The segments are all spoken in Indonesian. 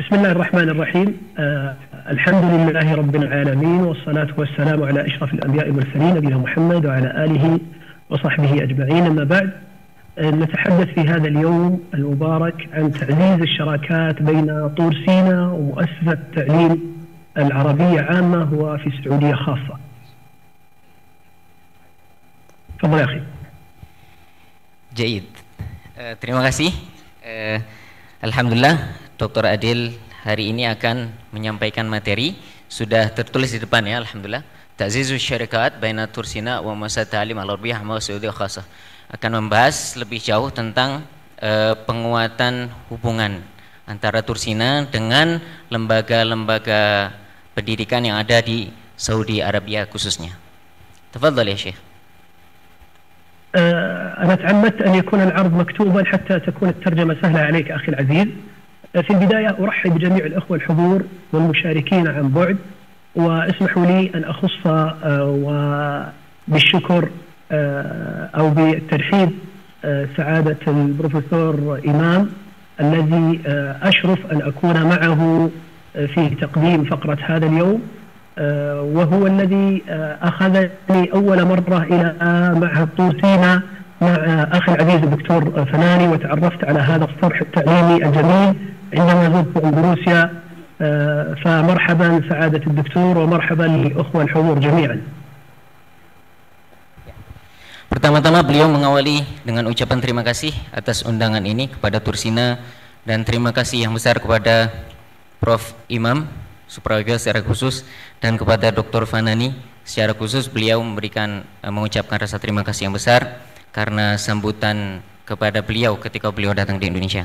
بسم الله الرحمن الرحيم. الحمد لله رب العالمين، والصلاة والسلام على أشرف الأنبياء والمرسلين نبينا محمد وعلى آله وصحبه أجمعين. أما بعد، نتحدث في هذا اليوم المبارك عن تعزيز الشراكات بين طور سيناء ومؤسسة التعليم العربية عامة وفي السعودية خاصة. تفضل يا أخي. Jaid. Terima kasih. Alhamdulillah, Dr. Adil hari ini akan menyampaikan materi. Sudah tertulis di depan ya, alhamdulillah. Ta'zizus syarikat baina Tursina wa Muassasat Ta'lim Al-Arabiyah wa Saudi Khasah. Akan membahas lebih jauh tentang penguatan hubungan antara Tursina dengan lembaga-lembaga pendidikan yang ada di Saudi Arabia khususnya. Tafadhal ya Syekh. أنا تعمدت أن يكون العرض مكتوبا حتى تكون الترجمة سهلة عليك أخي العزيز. في البداية أرحب بجميع الأخوة الحضور والمشاركين عن بعد، واسمحوا لي أن أخص بالشكر أو بالترحيب سعادة البروفيسور إمام الذي أشرف أن أكون معه في تقديم فقرة هذا اليوم، وهو الذي أخذني أول مرة إلى معهد طور سيناء مع أخي العزيز الدكتور فناني، وتعرفت على هذا الصرح التعليمي الجميل عندما زرت أندونيسيا. فمرحبا سعادة الدكتور ومرحبا للأخوة الحضور جميعا. Pertama-tama beliau mengawali dengan ucapan terima kasih atas undangan ini kepada Tursina, dan terima kasih yang besar kepada Prof. Imam Suprayoga secara khusus, dan kepada Dr. Fanani secara khusus. Beliau mengucapkan rasa terima kasih yang besar karena sambutan kepada beliau ketika beliau datang di Indonesia.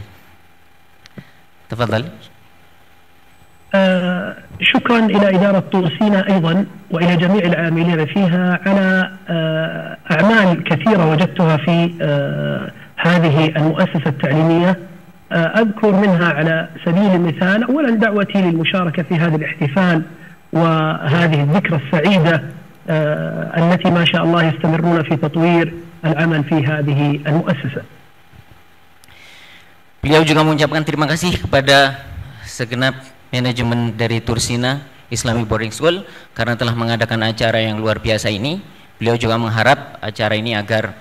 Tafadhal. شكرا إلى إدارة طور سيناء أيضا وإلى جميع العاملين فيها على أعمال كثيرة وجدتها في هذه المؤسسة التعليمية. أذكر منها على سبيل المثال أولا دعوتي للمشاركة في هذا الاحتفال وهذه الذكرى السعيدة التي ما شاء الله يستمرون في تطوير العمل في هذه المؤسسة. Beliau juga mengucapkan terima kasih kepada segenap manajemen dari Tursina Islamic Boarding School karena telah mengadakan acara yang luar biasa ini. Beliau juga mengharap acara ini agar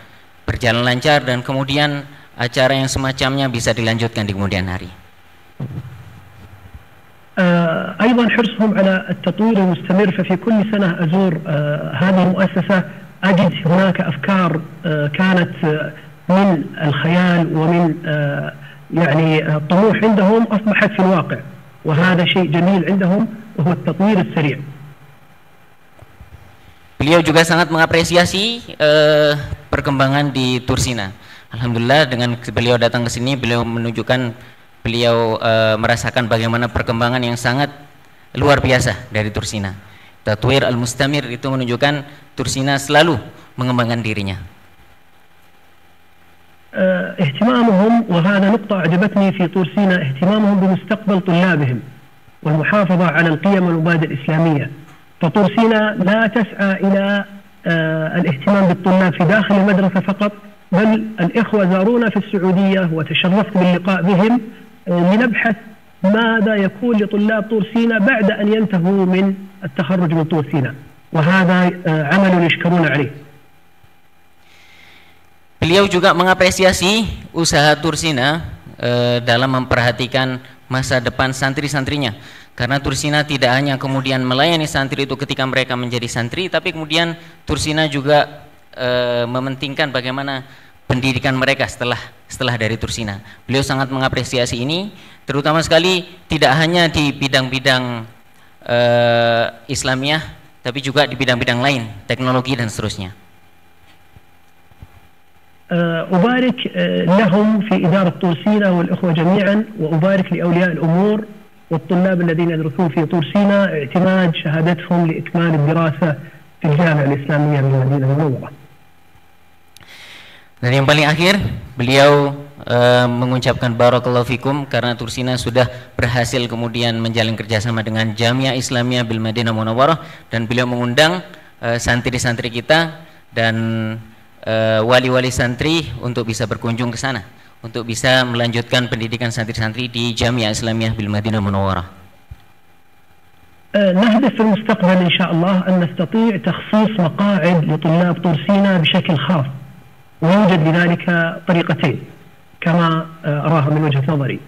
berjalan lancar dan kemudian acara yang semacamnya bisa dilanjutkan di kemudian hari. أيضا حرصهم على التطوير المستمر، ففي كل سنة أزور هذه المؤسسة أجد هناك أفكار كانت من الخيال ومن يعني الطموح عندهم أصبحت في الواقع، وهذا شيء جميل عندهم وهو التطوير السريع. Beliau juga sangat mengapresiasi perkembangan di Tursina. Alhamdulillah, dengan beliau datang ke sini, beliau menunjukkan, beliau merasakan bagaimana perkembangan yang sangat luar biasa dari Tursina. Tatwir al-mustamir itu menunjukkan Tursina selalu mengembangkan dirinya. اهتمامهم، وهذا نقطة أعجبتني في طور سيناء، اهتمامهم بمستقبل طلابهم والمحافظة على القيم والمبادئ الإسلامية. فطور سيناء لا تسعى إلى الاهتمام بالطلاب في داخل المدرسة فقط، بل الإخوة زارونا في السعودية وتشرفت باللقاء بهم لنبحث ماذا يكون لطلاب طور سيناء بعد أن ينتهوا من التخرج من طور سيناء، وهذا عمل يشكرون عليه. Beliau juga mengapresiasi usaha Tursina dalam memperhatikan masa depan santri-santrinya, karena Tursina tidak hanya kemudian melayani santri itu ketika mereka menjadi santri, tapi kemudian Tursina juga mementingkan bagaimana pendidikan mereka setelah dari Tursina. Beliau sangat mengapresiasi ini, terutama sekali tidak hanya di bidang-bidang Islamiyah, tapi juga di bidang-bidang lain, teknologi dan seterusnya. أبارك لهم في إدارة طور سيناء والإخوة جميعا، وأبارك لأولياء الأمور والطلاب الذين يدرسون في طور سيناء اعتماد شهادتهم لإكمال الدراسة في الجامعة الإسلامية بالمدينة المنورة. Dan yang paling akhir, beliau mengucapkan barakallahu fikum karena Tursina sudah berhasil kemudian menjalin kerjasama dengan Jamiah Islamiyah bil Madinah Munawwarah, dan beliau mengundang santri-santri kita dan wali-wali santri untuk bisa berkunjung ke sana untuk bisa melanjutkan pendidikan santri-santri di Jamiah Islamiyah bil Madinah Munawwarah? نهدف في المستقبل إن شاء الله أن نستطيع تخصيص مقاعد لطلاب طور سيناء بشكل خاص، ويوجد لذلك طريقتين كما أراها من وجهة نظري.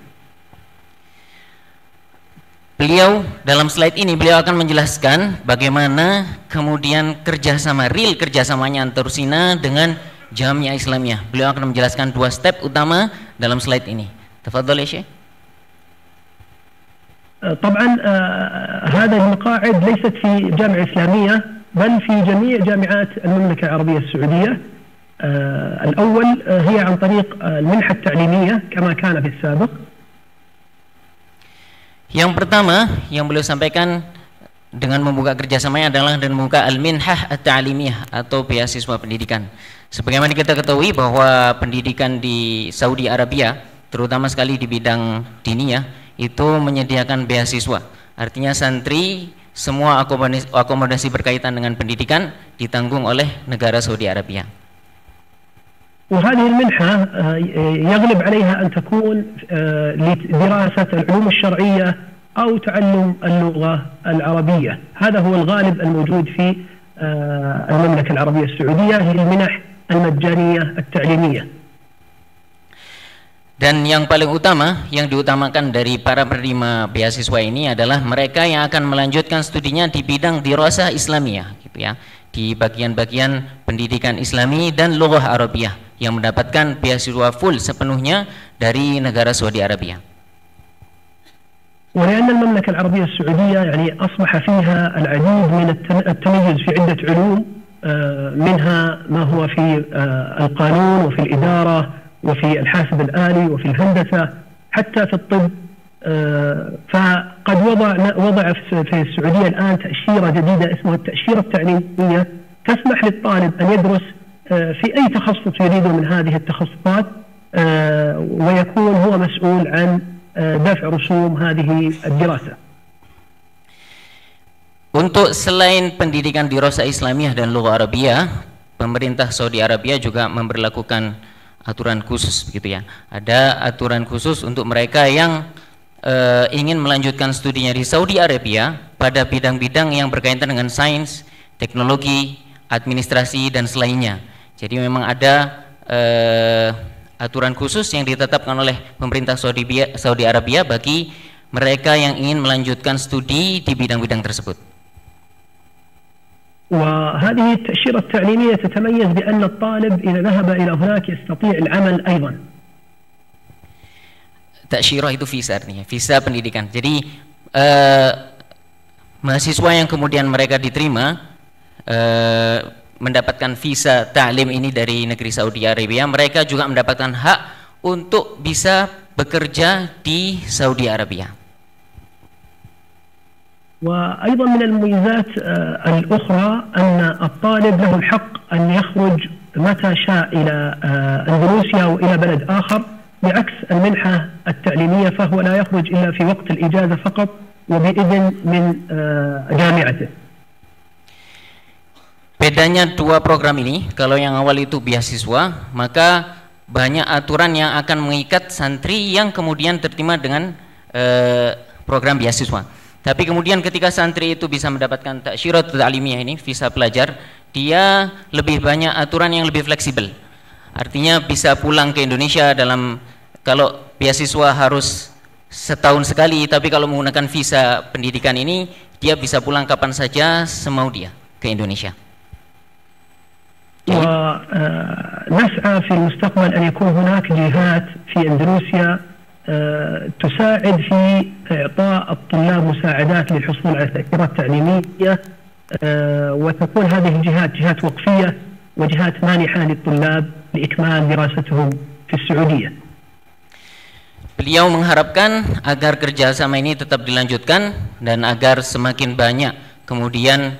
Beliau dalam slide ini beliau akan menjelaskan bagaimana kemudian real kerjasamanya antar Sina dengan Jamiah Islamiyah. Beliau akan menjelaskan 2 step utama dalam slide ini. Tafadhal ya Syekh. طبعا هذه المقاعد ليست في جامعة إسلامية بل في جميع جامعات المملكة العربية السعودية. الأول هي عن طريق المنحة التعليمية كما كان في السابق. Yang pertama yang beliau sampaikan dengan membuka kerjasamanya adalah dengan membuka al-minhah at-ta'limiyah atau beasiswa pendidikan. Sebagaimana kita ketahui bahwa pendidikan di Saudi Arabia, terutama sekali di bidang diniyah, itu menyediakan beasiswa. Artinya santri semua akomodasi berkaitan dengan pendidikan ditanggung oleh negara Saudi Arabia. وهذه المنحة يغلب عليها أن تكون لدراسة العلوم الشرعية أو تعلم اللغة العربية. هذا هو الغالب الموجود في المملكة العربية السعودية، هي المنح المجانية التعليمية. Dan yang paling utama yang diutamakan dari para penerima beasiswa ini adalah mereka yang akan melanjutkan studinya di bidang dirasah Islamiyah, gitu ya, di bagian-bagian pendidikan Islami dan lughah Arabiyah, yang mendapatkan beasiswa full sepenuhnya dari negara Saudi Arabia. ولأن المملكة العربية السعودية يعني أصبح فيها العديد من التميز في عدة علوم، منها ما هو في القانون وفي الإدارة وفي الحاسب الآلي وفي الهندسة حتى في الطب. فقد وضع في السعودية الآن تأشيرة جديدة اسمها التأشيرة التعليمية، تسمح للطالب أن يدرس في أي تخصص يريده من هذه التخصصات، ويكون هو مسؤول عن دفع رسوم هذه الدراسة. Untuk selain pendidikan dirasah Islamiyah dan lughah Arabiyah, pemerintah Saudi Arabia juga memberlakukan aturan khusus, begitu ya. Ada aturan khusus untuk mereka yang ingin melanjutkan studinya di Saudi Arabia pada bidang-bidang yang berkaitan dengan sains, teknologi, administrasi dan selainnya. Jadi memang ada aturan khusus yang ditetapkan oleh pemerintah Saudi Arabia bagi mereka yang ingin melanjutkan studi di bidang-bidang tersebut. وهذه التأشيرة التعليمية تتميز بأن الطالب إذا ذهب إلى هناك يستطيع العمل أيضا. Ta'syirah itu visa artinya, visa pendidikan. Jadi mahasiswa yang kemudian mereka diterima mendapatkan visa ta'lim ini dari negeri Saudi Arabia, mereka juga mendapatkan hak untuk bisa bekerja di Saudi Arabia. وأيضا من المميزات الأخرى أن الطالب له الحق أن يخرج متى شاء إلى أندونيسيا أو إلى بلد آخر، بعكس المنحة التعليمية فهو لا يخرج إلا في وقت الإجازة فقط وبإذن من جامعته. Bedanya dua program ini, kalau yang awal itu beasiswa, maka banyak aturan yang akan mengikat santri yang kemudian terima dengan program beasiswa. Tapi kemudian ketika santri itu bisa mendapatkan ta'syirat ta'limiyah ini, visa pelajar, dia lebih banyak aturan yang lebih fleksibel. Artinya bisa pulang ke Indonesia kalau beasiswa harus setahun sekali, tapi kalau menggunakan visa pendidikan ini, dia bisa pulang kapan saja semau dia ke Indonesia. ونسعى في المستقبل أن يكون هناك جهات في إندونيسيا تساعد في إعطاء الطلاب مساعدات للحصول على التأشيرات التعليمية، وتكون هذه الجهات جهات وقفية وجهات مانحة للطلاب لإكمال دراستهم في السعودية. Beliau mengharapkan agar kerjasama ini tetap dilanjutkan dan agar semakin banyak kemudian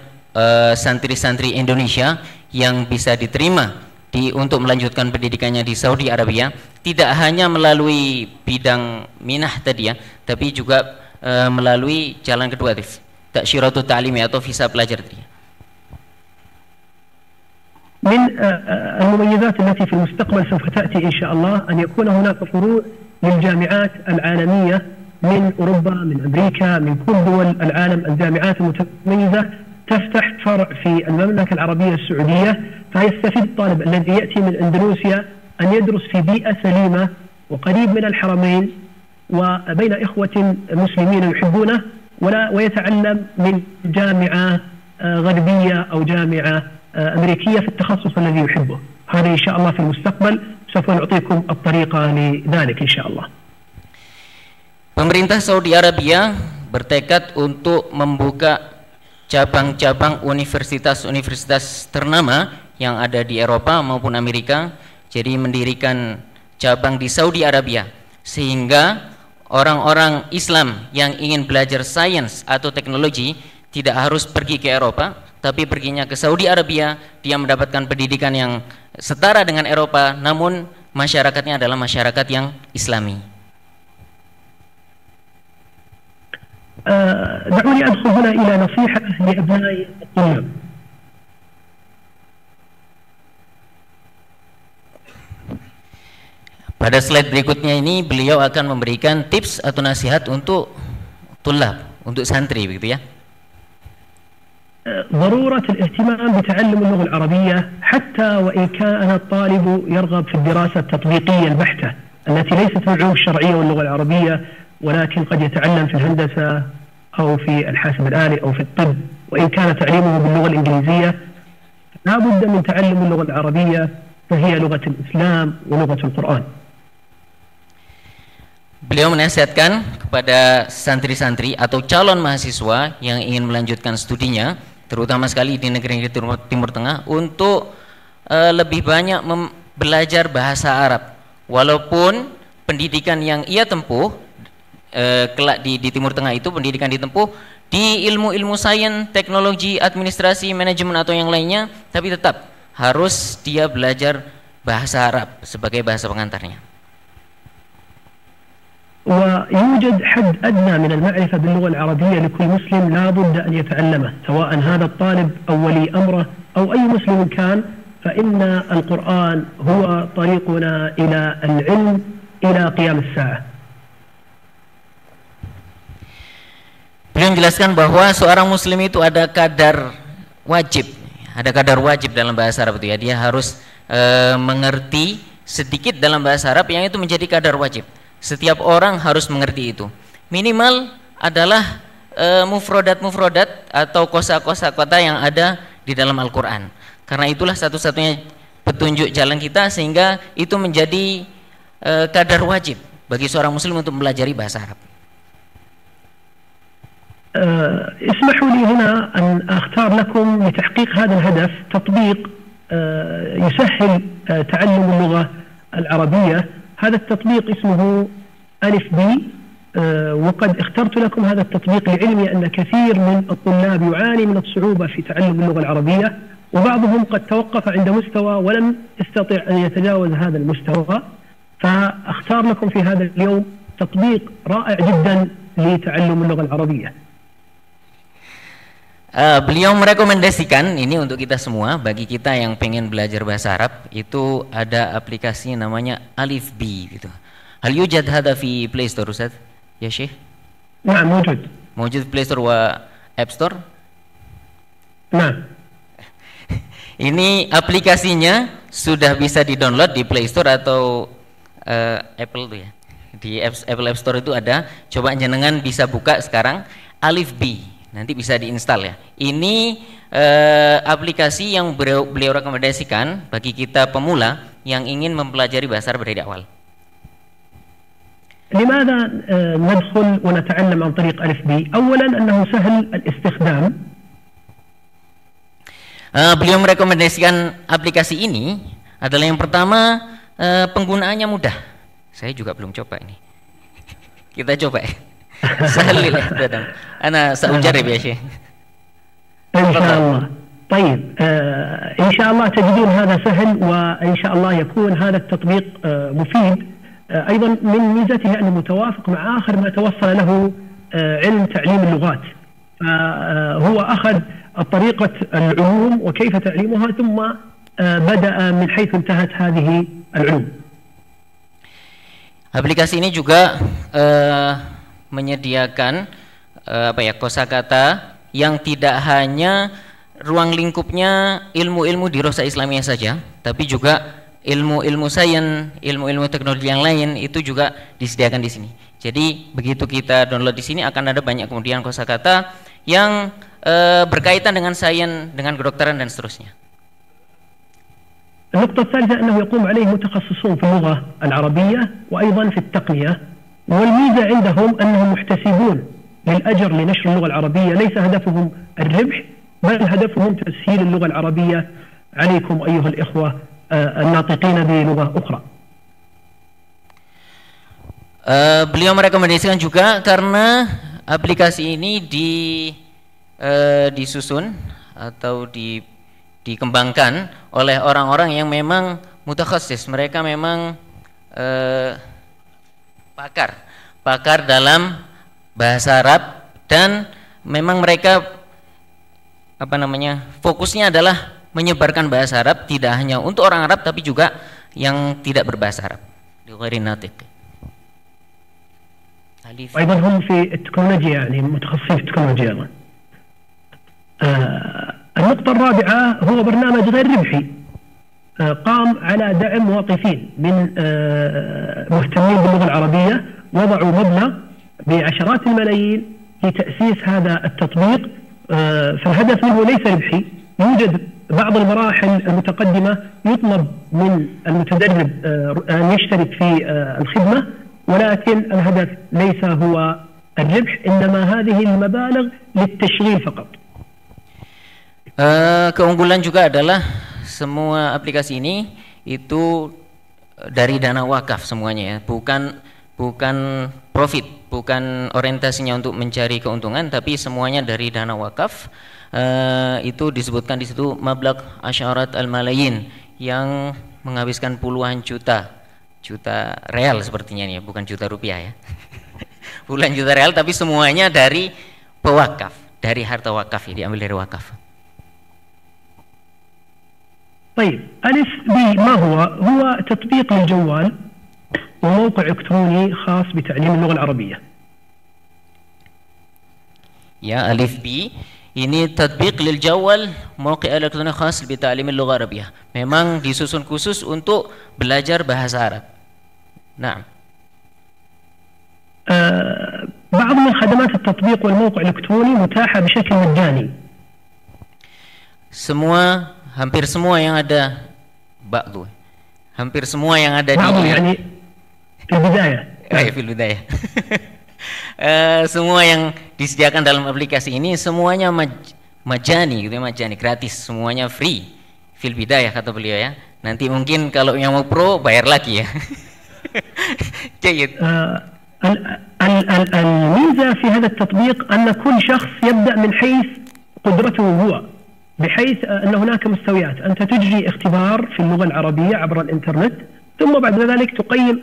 santri-santri Indonesia yang bisa diterima untuk melanjutkan pendidikannya di Saudi Arabia, tidak hanya melalui bidang minah tadi ya, tapi juga melalui jalan kedua, ta'syiratut ta'limi atau visa pelajar tadi. من المميزات التي في المستقبل سوف تأتي إن شاء الله أن يكون هناك فروع للجامعات العالمية من أوروبا، من أمريكا، من كل دول العالم. الجامعات المتميزة تفتح فرع في المملكة العربية السعودية، فيستفيد الطالب الذي يأتي من أندونيسيا أن يدرس في بيئة سليمة وقريب من الحرمين وبين إخوة مسلمين يحبونه، ويتعلم من جامعة غربية أو جامعة أمريكية في التخصص الذي يحبه. هذا إن شاء الله في المستقبل سوف نعطيكم الطريقة لذلك إن شاء الله. Pemerintah Saudi Arabia bertekad untuk membuka cabang-cabang universitas-universitas ternama yang ada di Eropa maupun Amerika. Jadi mendirikan cabang di Saudi Arabia, sehingga orang-orang Islam yang ingin belajar sains atau teknologi tidak harus pergi ke Eropa, tapi perginya ke Saudi Arabia. Dia mendapatkan pendidikan yang setara dengan Eropa, namun masyarakatnya adalah masyarakat yang Islami. دعوني أدخل هنا إلى نصيحة لأبناء الطلاب. Pada slide berikutnya ini beliau akan memberikan tips atau nasihat untuk tulab, untuk santri begitu ya. ضرورة الاهتمام بتعلم اللغة العربية حتى وإن كان الطالب يرغب في الدراسة التطبيقية البحتة التي ليست من العلوم الشرعية واللغة العربية، ولكن قد يتعلم في الهندسة أو في الحاسب الآلي أو في الطب، وإن كان تعليمه باللغة الإنجليزية لا بد من تعلم اللغة العربية، فهي لغة الإسلام ولغة القرآن. Beliau menasihatkan kepada santri-santri atau calon mahasiswa yang ingin melanjutkan studinya, terutama sekali di negeri Timur Tengah, untuk lebih banyak belajar bahasa Arab. Walaupun pendidikan yang ia tempuh kelak di Timur Tengah itu, pendidikan ditempuh di ilmu-ilmu sains, teknologi, administrasi, manajemen atau yang lainnya, tapi tetap harus dia belajar bahasa Arab sebagai bahasa pengantarnya. ويوجد حد أدنى من المعرفة باللغة العربية لكل مسلم لا بد أن يتعلمه، سواء هذا الطالب أو ولي أمره أو أي مسلم كان، فإن القرآن هو طريقنا إلى العلم إلى قيام الساعة. Beliau menjelaskan bahwa seorang muslim itu ada kadar wajib dalam bahasa Arab itu ya. Dia harus mengerti sedikit dalam bahasa Arab yang itu menjadi kadar wajib. Setiap orang harus mengerti itu. Minimal adalah mufrodat atau kosa-kosa kata yang ada di dalam Al-Quran. Karena itulah satu-satunya petunjuk jalan kita, sehingga itu menjadi kadar wajib bagi seorang muslim untuk mempelajari bahasa Arab. اسمحوا لي هنا أن أختار لكم لتحقيق هذا الهدف تطبيق يسهل تعلم اللغة العربية. هذا التطبيق اسمه ألف بي، وقد اخترت لكم هذا التطبيق لعلمي أن كثير من الطلاب يعاني من الصعوبة في تعلم اللغة العربية، وبعضهم قد توقف عند مستوى ولم يستطع أن يتجاوز هذا المستوى، فأختار لكم في هذا اليوم تطبيق رائع جدا لتعلم اللغة العربية. Beliau merekomendasikan ini untuk kita semua, bagi kita yang pengen belajar bahasa Arab, itu ada aplikasi namanya Alif B gitu. Hal yujad hadha fi Play Store Ustaz? Ya Syekh? Nah, موجود. موجود Play Store wa App Store? Nah. Ini aplikasinya sudah bisa di-download di Play Store atau Apple tuh ya. Di Apple App Store itu ada. Coba jenengan bisa buka sekarang Alif B. Nanti bisa diinstal ya. Ini aplikasi yang beliau rekomendasikan bagi kita pemula yang ingin mempelajari bahasa Arab dari awal. لماذا ندخل ونتعلم عن طريق ألف بي؟ أولا أنه سهل الاستخدام. Beliau merekomendasikan aplikasi ini adalah yang pertama, penggunaannya mudah. Saya juga belum coba ini. Kita coba ya. سهل للاهتدام أنا سأجرب يا شيخ إن شاء الله. طيب إن شاء الله تجدون هذا سهل، وإن شاء الله يكون هذا التطبيق مفيد. أيضا من ميزته أنه متوافق مع آخر ما توصل له علم تعليم اللغات، فهو أخذ طريقة العلوم وكيف تعليمها ثم بدأ من حيث انتهت هذه العلوم. Aplikasi ini juga menyediakan kosakata yang tidak hanya ruang lingkupnya ilmu-ilmu di Rosa Islamiyah saja, tapi juga ilmu-ilmu sains, ilmu-ilmu teknologi yang lain itu juga disediakan di sini. Jadi begitu kita download di sini akan ada banyak kemudian kosakata yang berkaitan dengan sains, dengan kedokteran dan seterusnya. النقطة الثالثة أنه يقوم عليه متخصصون في اللغة العربية وأيضا في التقنية، والميزة عندهم أنهم محتسبون للأجر لنشر اللغة العربية، ليس هدفهم الربح بل هدفهم تسهيل اللغة العربية عليكم أيها الإخوة الناطقين بلغة أخرى. Beliau merekomendasikan juga karena aplikasi ini disusun atau dikembangkan oleh orang-orang yang memang mutakhasis, mereka memang pakar dalam bahasa Arab, dan memang mereka fokusnya adalah menyebarkan bahasa Arab tidak hanya untuk orang Arab tapi juga yang tidak berbahasa Arab. أيضا هم في التكنولوجيا، يعني متخصصين في التكنولوجيا أيضا. النقطة الرابعة هو برنامج غير ربحي قام على دعم واقفين من مهتمين باللغة العربية، وضعوا مبلغ بعشرات الملايين في تأسيس هذا التطبيق، فالهدف منه ليس ربحي. يوجد بعض المراحل المتقدمة يطلب من المتدرب أن يشترك في الخدمة، ولكن الهدف ليس هو الربح، إنما هذه المبالغ للتشغيل فقط. Keunggulan juga adalah semua aplikasi ini itu dari dana wakaf semuanya ya, bukan profit, bukan orientasinya untuk mencari keuntungan, tapi semuanya dari dana wakaf. Itu disebutkan di situ mablagh asyarat al-malayin, yang menghabiskan puluhan juta real sepertinya nih, bukan juta rupiah ya. Puluhan juta real, tapi semuanya dari pewakaf, dari harta wakaf ya, diambil dari wakaf. طيب ألف بي ما هو؟ هو تطبيق للجوال وموقع إلكتروني خاص بتعليم اللغة العربية. Ya, Alif B ini tatbiq lil jawal, mauqi' elektronik khas bi ta'lim al-lugha arabiyah. Memang disusun khusus untuk belajar bahasa Arab. Nah. بعض من خدمات التطبيق والموقع الإلكتروني متاحة بشكل مجاني. Hampir semua yang ada hampir semua yang ada di يعني في البداية. في البداية. Semua yang disediakan dalam aplikasi ini semuanya majani gitu ya, majani, gratis, semuanya free. Fil bidayah kata beliau ya. Nanti mungkin kalau yang mau pro bayar lagi ya. جيد. الميزة في هذا التطبيق أن كل شخص يبدأ من حيث قدرته هو، بحيث أن هناك مستويات، أنت تجري اختبار في اللغة العربية عبر الإنترنت، ثم بعد ذلك تقيم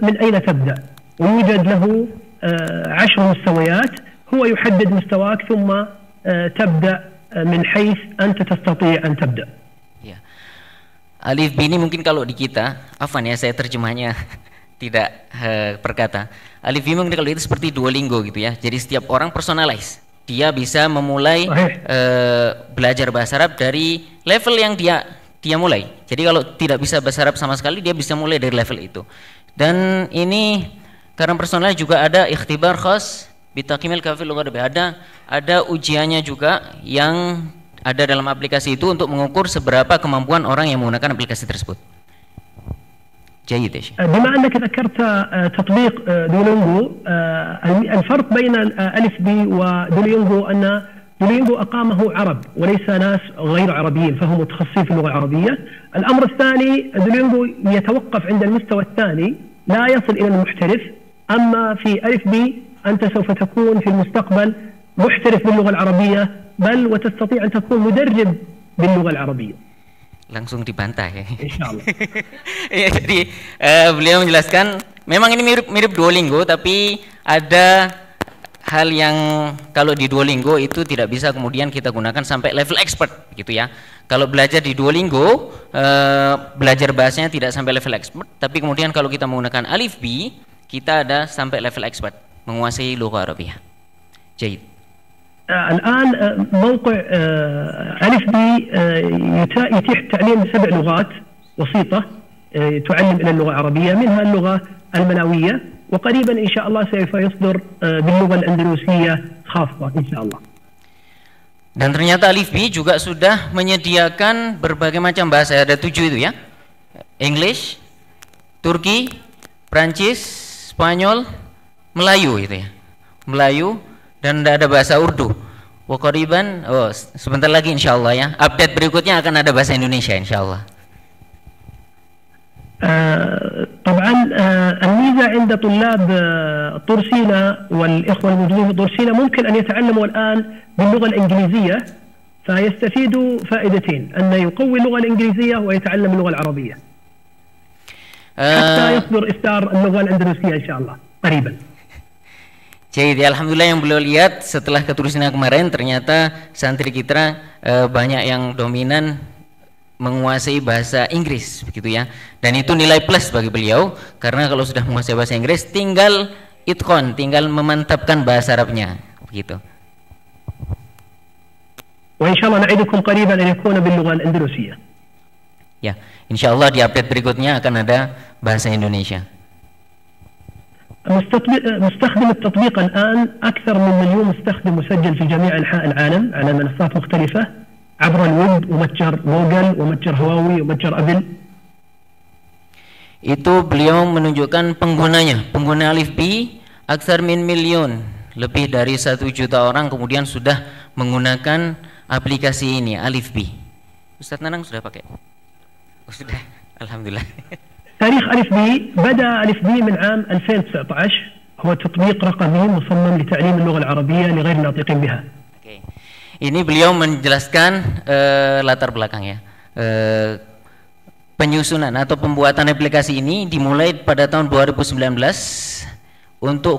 من أين تبدأ، ويوجد له 10 مستويات، هو يحدد مستواك ثم تبدأ من حيث أنت تستطيع أن تبدأ. Ya. Alif B ini mungkin kalau di kita, afan ya saya terjemahnya tidak perkata. Alif B mungkin kalau itu seperti Duolingo gitu ya. Jadi setiap orang personalize. Dia bisa memulai belajar bahasa Arab dari level yang dia mulai. Jadi kalau tidak bisa bahasa Arab sama sekali, dia bisa mulai dari level itu. Dan ini karena personal juga ada ikhtibar khas bitaqimil kafil lugha arabiyah, ada ujiannya juga yang ada dalam aplikasi itu untuk mengukur seberapa kemampuan orang yang menggunakan aplikasi tersebut. جيد يا شيخ. بما أنك ذكرت تطبيق دولينجو، الفرق بين ألف بي ودولينجو أن دولينجو أقامه عرب وليس ناس غير عربيين، فهم متخصصين في اللغة العربية. الأمر الثاني، دولينجو يتوقف عند المستوى الثاني، لا يصل إلى المحترف. أما في ألف بي أنت سوف تكون في المستقبل محترف باللغة العربية، بل وتستطيع أن تكون مدرب باللغة العربية. Langsung dibantah ya. Insyaallah. Ya, jadi beliau menjelaskan memang ini mirip Duolingo, tapi ada hal yang kalau di Duolingo itu tidak bisa kemudian kita gunakan sampai level expert gitu ya. Kalau belajar di Duolingo belajar bahasanya tidak sampai level expert, tapi kemudian kalau kita menggunakan Alif B kita ada sampai level expert, menguasai lughah Arabiyah. Jayid. الآن موقع ألف بي يتيح تعليم 7 لغات وسيطة تعلم إلى اللغة العربية، منها اللغة الملاوية، وقريبا إن شاء الله سوف يصدر باللغة الأندلسية خاصة إن شاء الله. Dan ternyata Alif B juga sudah menyediakan berbagai macam bahasa, ada 7 itu ya. English, Turki, Prancis, Spanyol, Melayu itu ya. Melayu dan ada bahasa Urdu. Waqariban, sebentar lagi insyaallah ya. Update berikutnya akan ada bahasa Indonesia insyaallah. طبعا الميزة عند طلاب طور سيناء والإخوة الموجودين في طور سيناء ممكن أن يتعلموا الآن باللغة الإنجليزية، فيستفيدوا فائدتين، أن يقوي اللغة الإنجليزية ويتعلم اللغة العربية حتى يصدر إصدار اللغة الأندلسية إن شاء الله قريبا. Jadi alhamdulillah yang beliau lihat setelah keturunan kemarin ternyata santri kita banyak yang dominan menguasai bahasa Inggris begitu ya. Dan itu nilai plus bagi beliau karena kalau sudah menguasai bahasa Inggris tinggal itqon, tinggal memantapkan bahasa Arabnya begitu. Wa insyaallah na'idukum qariban an yakuna bil lugha al-andalusiyah. Ya, insyaallah di update berikutnya akan ada bahasa Indonesia. مستخدم التطبيق الآن أكثر من 1,000,000 مستخدم مسجل في جميع أنحاء العالم على منصات مختلفة عبر الويب ومتجر جوجل ومتجر هواوي ومتجر أبل. Itu beliau menunjukkan pengguna Alif B aksar min miliun, lebih dari 1 juta orang kemudian sudah menggunakan aplikasi ini Alif B. Ustaz Nanang sudah pakai? Sudah, alhamdulillah. تاريخ ألف بي بدأ ألف بي من عام 2019، هو تطبيق رقمي مصمم لتعليم اللغة العربية لغير الناطقين بها. Oke. Ini beliau menjelaskan latar belakang ya. Penyusunan atau pembuatan aplikasi ini dimulai pada tahun 2019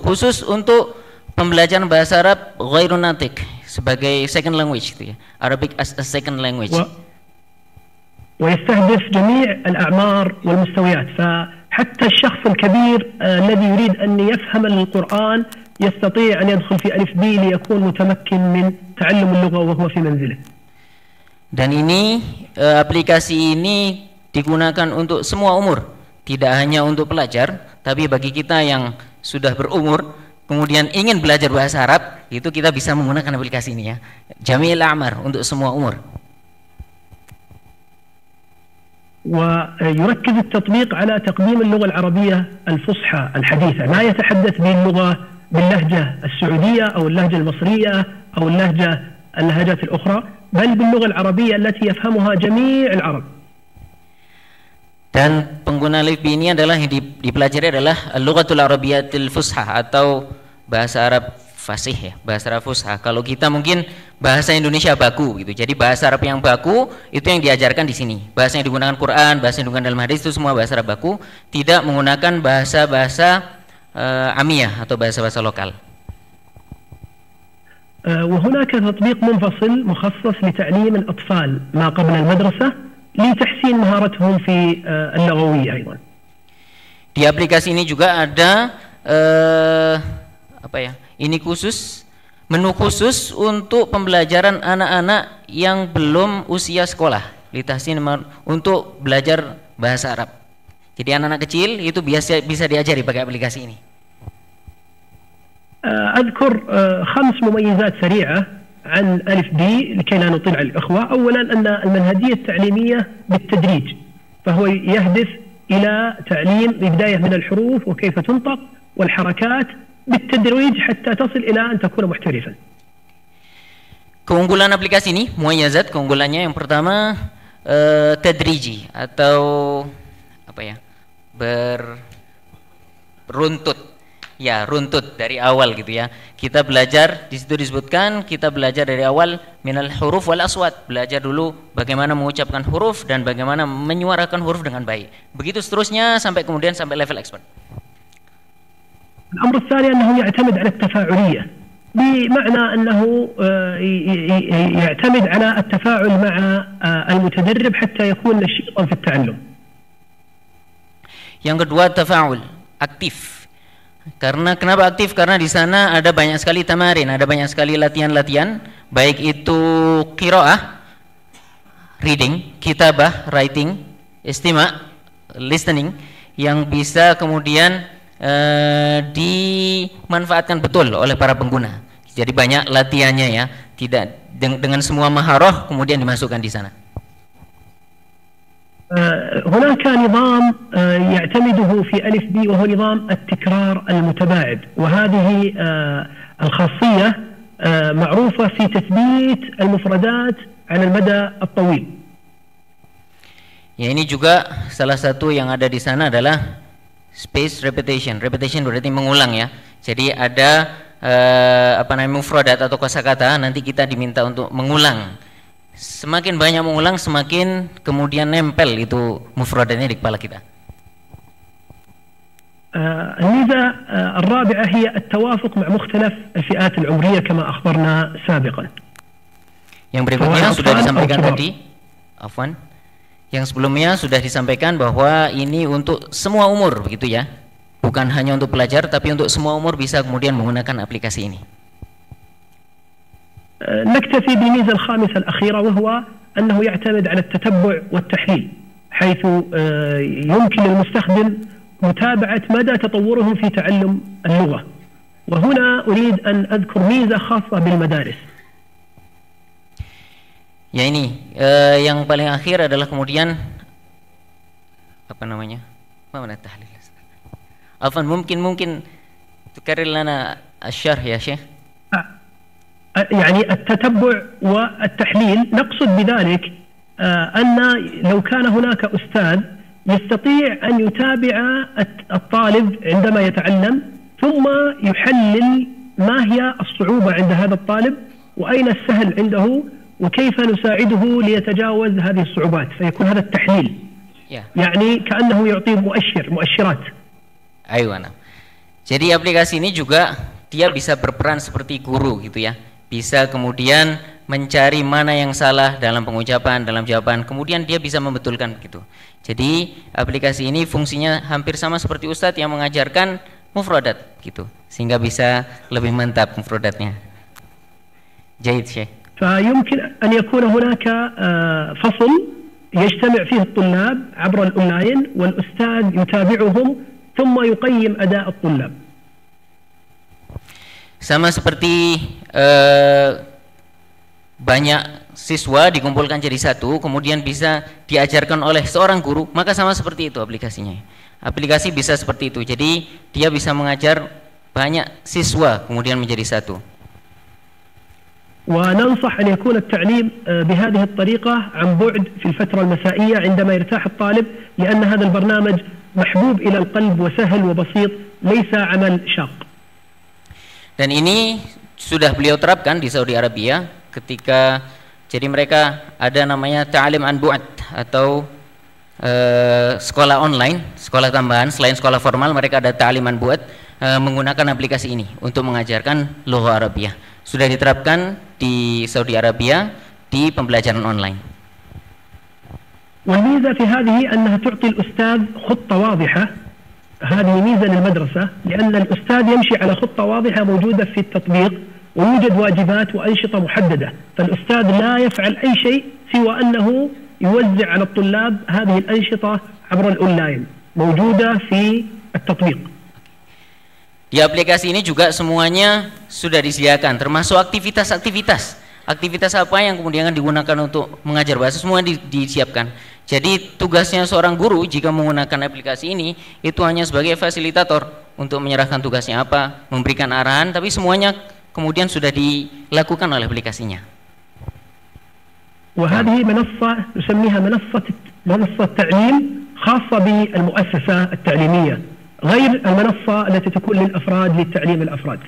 khusus untuk pembelajaran bahasa Arab ghairun natik sebagai second language gitu ya. Arabic as a second language. ويستهدف جميع الأعمار والمستويات، فحتى الشخص الكبير الذي يريد أن يفهم القرآن يستطيع أن يدخل في ألف بي ليكون متمكن من تعلم اللغة وهو في منزله. Dan ini aplikasi ini digunakan untuk semua umur, tidak hanya untuk pelajar, tapi bagi kita yang sudah berumur kemudian ingin belajar bahasa Arab, itu kita bisa menggunakan aplikasi ini ya. Jami'il a'mar, untuk semua umur. ويركز التطبيق على تقديم اللغة العربية الفصحى الحديثة، ما يتحدث باللهجة السعودية أو اللهجة المصرية أو اللهجات الأخرى، بل باللغة العربية التي يفهمها جميع العرب. Dan pengguna Alif B ini adalah yang dipelajari adalah Lughatul Arabiyyatil Fusha atau bahasa Arab fasih ya, bahasa Arab fusha. Kalau kita mungkin bahasa Indonesia baku gitu. Jadi bahasa Arab yang baku itu yang diajarkan di sini. Bahasa yang digunakan Quran, bahasa yang digunakan dalam hadis itu semua bahasa Arab baku, tidak menggunakan bahasa-bahasa amiyah atau bahasa-bahasa lokal. وهناك تطبيق منفصل مخصص لتعليم الأطفال ما قبل المدرسة لتحسين مهارتهم في اللغوية أيضا. Di aplikasi ini juga ada ini menu khusus untuk pembelajaran anak-anak yang belum usia sekolah, untuk belajar bahasa Arab. Jadi anak-anak kecil itu bisa diajari pakai aplikasi ini. أذكر 5 مميزات سريعة عن ألف بي لكي لا نطيل على الإخوة. أولا أن المنهجية التعليمية بالتدريج، فهو يهدف إلى تعليم بداية من الحروف وكيف تنطق والحركات بالتدريج حتى تصل إلى أن تكون محترفا. Keunggulan aplikasi ini, muayyazat, keunggulannya yang pertama tadriji atau beruntut. Ya, runtut dari awal gitu ya. Kita belajar, di situ disebutkan kita belajar dari awal minal huruf wal aswat. Belajar dulu bagaimana mengucapkan huruf dan bagaimana menyuarakan huruf dengan baik. Begitu seterusnya sampai kemudian sampai level expert. الأمر الثاني أنه يعتمد على التفاعلية، بمعنى أنه يعتمد على التفاعل مع المتدرب حتى يكون نشيطا في التعلم. Yang kedua tafaul, aktif. Karena kenapa aktif? Karena di sana ada banyak sekali tamarin, ada banyak sekali latihan-latihan, baik itu qiraah, reading, kitabah, writing, istima', listening, yang bisa kemudian dimanfaatkan betul oleh para pengguna. Jadi banyak latihannya ya, tidak dengan semua maharoh kemudian dimasukkan di sana. هناك نظام يعتمده في ألف بي وهو نظام التكرار المتباعد، وهذه الخاصية معروفة في تثبيت المفردات على المدى الطويل. Ya, ini juga salah satu yang ada di sana adalah space repetition. Repetition berarti mengulang ya. Jadi ada mufradat atau kosakata, nanti kita diminta untuk mengulang. Semakin banyak mengulang, semakin kemudian nempel itu mufradatnya di kepala kita. الميزة الرابعة هي التوافق مع مختلف الفئات العمرية كما أخبرنا سابقا. Yang berikutnya sudah disampaikan tadi, afwan. Yang sebelumnya sudah disampaikan bahwa ini untuk semua umur begitu ya. Bukan hanya untuk pelajar tapi untuk semua umur bisa kemudian menggunakan aplikasi ini. نكتفي بالميزة الخامسة الأخيرة وهو أنه يعتمد على التتبع والتحليل، حيث يمكن للمستخدم متابعة مدى تطورهم في تعلم اللغة. وهنا أريد أن أذكر ميزة خاصة بالمدارس. Ya ini yang paling akhir adalah kemudian apa namanya? Mana tahlil? Afan mungkin tukarrir lana الشرح يا شيخ. يعني التتبع والتحليل نقصد بذلك أن لو كان هناك أستاذ يستطيع أن يتابع الطالب عندما يتعلم ثم يحلل ما هي الصعوبة عند هذا الطالب وأين السهل عنده وكيف نساعده ليتجاوز هذه الصعوبات، فيكون هذا التحليل يعني كأنه يعطي مؤشرات. Aywana. Jadi aplikasi ini juga dia bisa berperan seperti guru gitu ya. Bisa kemudian mencari mana yang salah dalam pengucapan, dalam jawaban, kemudian dia bisa membetulkan gitu. Jadi aplikasi ini fungsinya hampir sama seperti Ustadz yang mengajarkan mufradat gitu, sehingga bisa lebih mantap mufradatnya. Jahid Syekh. فيمكن أن يكون هناك فصل يجتمع فيه الطلاب عبر الأونلاين والأستاذ يتابعهم ثم يقيم أداء الطلاب. Sama seperti banyak siswa dikumpulkan jadi satu, kemudian bisa diajarkan oleh seorang guru, maka sama seperti itu aplikasinya. Aplikasi bisa seperti itu, jadi dia bisa mengajar banyak siswa kemudian menjadi satu. وننصح أن يكون التعليم بهذه الطريقة عن بعد في الفترة المسائية عندما يرتاح الطالب، لأن هذا البرنامج محبوب إلى القلب وسهل وبسيط ليس عمل شاق. Dan ini sudah beliau terapkan di Saudi Arabia ketika jadi mereka ada namanya ta'alim an bu'ad atau sekolah online, sekolah tambahan selain sekolah formal, mereka ada ta'alim an bu'ad menggunakan aplikasi ini untuk mengajarkan lugha Arabiyah. Sudah diterapkan di Saudi Arabia di pembelajaran online. والميزة في هذه أنها تعطي الأستاذ خطة واضحة، هذه ميزة للمدرسة لأن الأستاذ يمشي على خطة واضحة موجودة في التطبيق ويوجد واجبات وأنشطة محددة، فالأستاذ لا يفعل أي شيء سوى أنه يوزع على الطلاب هذه الأنشطة عبر الأونلاين موجودة في التطبيق. Di aplikasi ini juga semuanya sudah disediakan, termasuk aktivitas-aktivitas. Aktivitas apa yang kemudian digunakan untuk mengajar bahasa, semua disiapkan. Jadi tugasnya seorang guru jika menggunakan aplikasi ini itu hanya sebagai fasilitator untuk menyerahkan tugasnya apa, memberikan arahan, tapi semuanya kemudian sudah dilakukan oleh aplikasinya. وهذه منصة نسميها منصة تعليم خاصة بالمؤسسة التعليمية غير المنصة التي تكون للأفراد للتعليم الأفراد.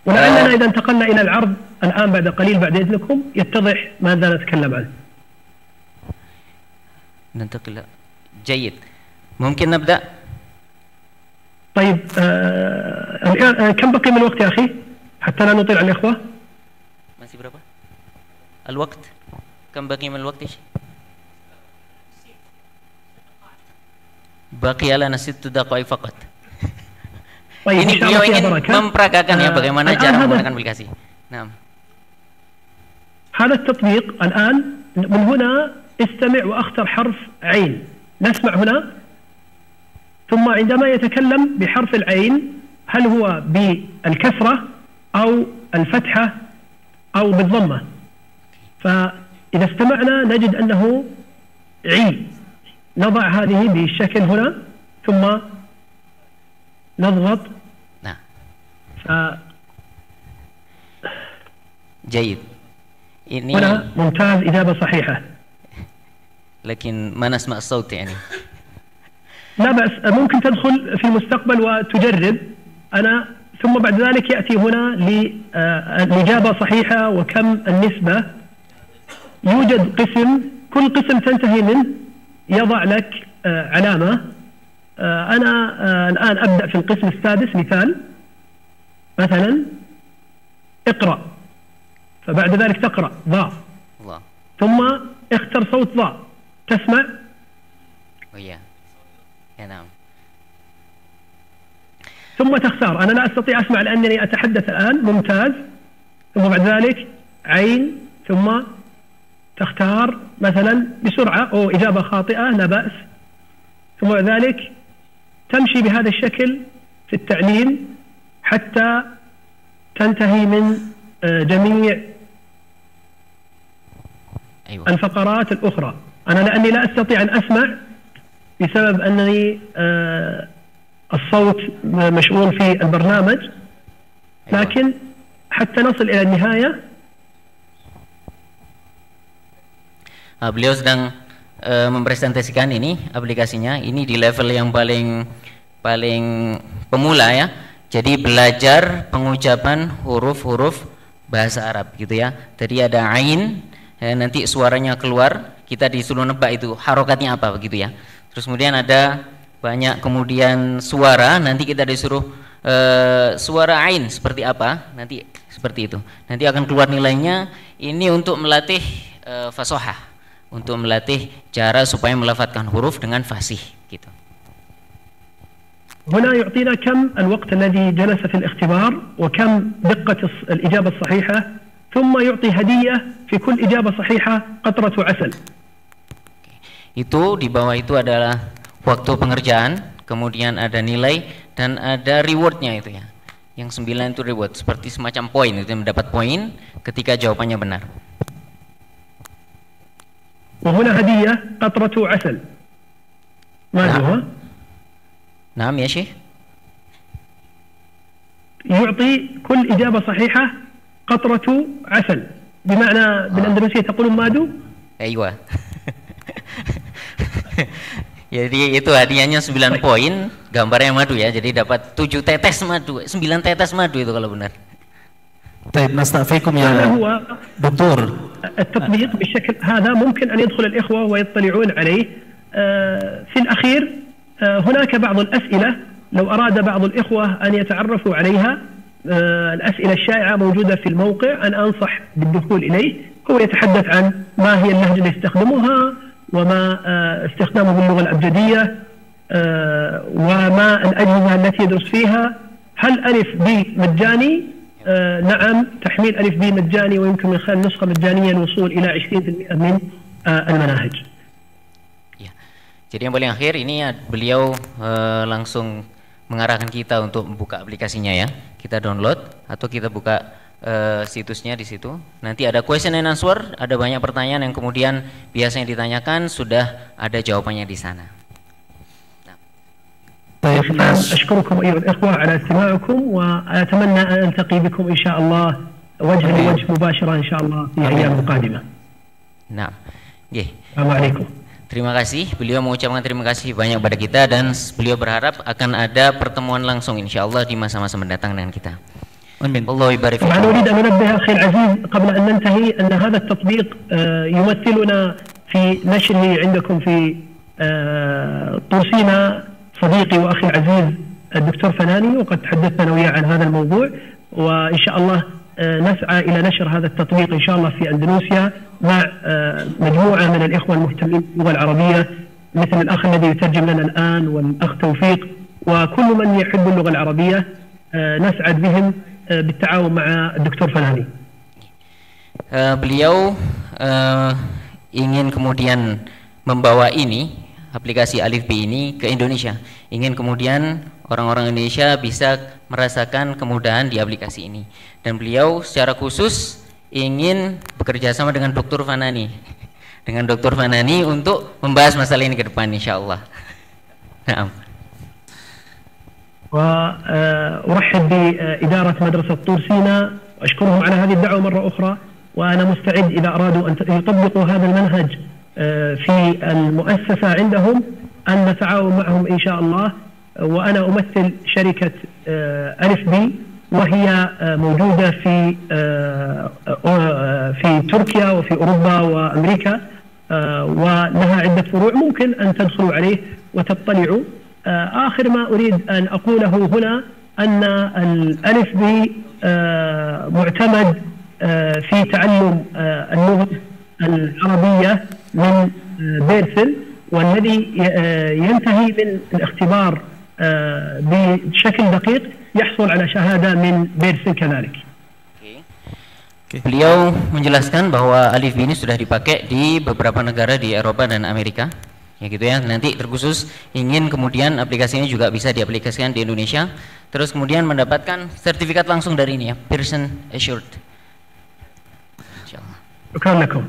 ولعلنا إذا انتقلنا إلى العرض الآن بعد قليل بعد إذنكم يتضح ماذا نتكلم عنه. ننتقل. جيد. ممكن نبدأ. طيب الآن كم بقي من الوقت يا أخي حتى لا نطيل على الإخوة؟ Masih berapa? Al-waqt. Kam baqi min al-waqt ish? Baqi lana 6 daqaiq faqat. طيب Ini beliau ingin memperagakan ya bagaimana cara menggunakan aplikasi. Naam. هذا التطبيق الآن من هنا استمع وأختر حرف عين. نسمع هنا ثم عندما يتكلم بحرف العين هل هو بالكسرة أو الفتحة أو بالضمة. فإذا استمعنا نجد أنه عي. نضع هذه بالشكل هنا ثم نضغط. نعم. جيد. Ini هنا ممتاز إجابة صحيحة. لكن ما نسمع الصوت يعني. لا بأس ممكن تدخل في المستقبل وتجرب أنا ثم بعد ذلك يأتي هنا الإجابة صحيحة وكم النسبة. يوجد قسم كل قسم تنتهي منه يضع لك علامة. أنا الآن أبدأ في القسم السادس مثال مثلا اقرأ فبعد ذلك تقرأ ضاء الله. ثم اختر صوت ضاء تسمع. يا نعم. ثم تختار. أنا لا أستطيع أسمع لأنني أتحدث الآن. ممتاز. ثم بعد ذلك عين ثم تختار مثلا بسرعة أو إجابة خاطئة لا بأس. ثم بعد ذلك تمشي بهذا الشكل في التعليم حتى تنتهي من جميع أيوة. الفقرات الأخرى. أنا لأني لا أستطيع أن أسمع بسبب أنني الصوت مشغول في البرنامج. لكن حتى نصل إلى النهاية. Beliau sedang mempresentasikan ini aplikasinya. Ini di level yang paling pemula ya. Jadi belajar pengucapan huruf-huruf bahasa Arab gitu ya. Tadi ada ain, nanti suaranya keluar, kita disuruh nebak itu harokatnya apa begitu ya. Terus kemudian ada banyak kemudian suara, nanti kita disuruh suara ain seperti apa, nanti seperti itu. Nanti akan keluar nilainya. Ini untuk melatih fasohah, untuk melatih cara supaya melafadzkan huruf dengan fasih gitu. هنا يعطينا كم الوقت الذي جلس في الاختبار وكم دقة الإجابة الصحيحة ثم يعطي هدية في كل إجابة صحيحة قطرة عسل. Itu di bawah itu adalah waktu pengerjaan, kemudian ada nilai dan ada rewardnya itu ya. Yang 9 itu reward seperti semacam poin, itu mendapat poin ketika jawabannya benar. وهنا هدية قطرة عسل. ما هو؟ نعم يا شيخ. يعطي كل إجابة صحيحة قطرة عسل بمعنى بالأندلسية تقولون مادو. أيوة. Jadi itu hadiahnya 9 poin, gambarnya madu ya. Jadi dapat 7 tetes madu, 9 tetes madu itu kalau benar. طيب نستعفيكم يا دكتور. التطبيق بالشكل هذا ممكن أن يدخل الإخوة ويطلعون عليه. في الأخير هناك بعض الأسئلة لو أراد بعض الإخوة أن يتعرفوا عليها. الأسئلة الشائعة موجودة في الموقع. أنا أنصح بالدخول إليه. هو يتحدث عن ما هي اللهجة اللي يستخدمها وما استخدامه باللغة الأبجدية وما الأجهزة التي يدرس فيها. هل ألف بي مجاني؟ نعم تحميل ألف بي مجاني ويمكن من خلال نسخة مجانية الوصول إلى 20% من المناهج. Jadi yang paling akhir ini beliau langsung mengarahkan kita untuk membuka aplikasinya ya. Kita download atau kita buka situsnya di situ. Nanti ada question and answer, ada banyak pertanyaan yang kemudian biasanya ditanyakan sudah ada jawabannya di sana. أشكركم أيها الإخوة على استماعكم وأتمنى أن ألتقي بكم إن شاء الله وجها لوجه مباشرة إن شاء الله في أيام قادمة. Nah, السلام عليكم. Terima kasih. Beliau mengucapkan terima kasih banyak pada kita dan beliau berharap akan ada pertemuan langsung insya Allah di masa-masa mendatang dengan kita. Amin. Allah يبارك فيكم. طبعا أريد أن أنبه أخي العزيز قبل أن ننتهي أن هذا التطبيق يمثلنا في نشره عندكم في طور سيناء. صديقي وأخي العزيز الدكتور فناني، وقد تحدثنا أنا وياه عن هذا الموضوع، وإن شاء الله نسعى إلى نشر هذا التطبيق إن شاء الله في أندونيسيا مع مجموعة من الإخوة المهتمين باللغة العربية، مثل الأخ الذي يترجم لنا الآن والأخ توفيق وكل من يحب اللغة العربية. نسعد بهم بالتعاون مع الدكتور فناني. Beliau ingin kemudian membawa ini, aplikasi Alif B ini ke Indonesia. Ingin kemudian orang-orang Indonesia bisa merasakan kemudahan di aplikasi ini. Dan beliau secara khusus ingin bekerja sama dengan Dr. Fanani, dengan Dr. Fanani untuk membahas masalah ini ke depan insyaallah. Naam. وأرحب بإدارة مدرسة طور سيناء وأشكرهم على هذه الدعوة مرة أخرى، وأنا مستعد إذا أرادوا أن يطبقوا هذا المنهج في المؤسسة عندهم أن نتعاون معهم إن شاء الله. وأنا أمثل شركة ألف بي، وهي موجودة في تركيا وفي أوروبا وأمريكا، ولها عدة فروع ممكن أن تدخلوا عليه وتطلعوا. آخر ما أريد أن أقوله هنا أن الألف بي معتمد في تعلم اللغة العربية من بيرسل، والذي ينتهي من الاختبار بشكل دقيق يحصل على شهادة من بيرسل كذلك. Beliau menjelaskan bahwa Alif B ini sudah dipakai di beberapa negara di Eropa dan Amerika, ya gitu ya. Nanti terkhusus ingin kemudian aplikasi ini juga bisa diaplikasikan di Indonesia, terus kemudian mendapatkan sertifikat langsung dari ini ya, Pearson Assured. Insyaallah. Syukran lakum.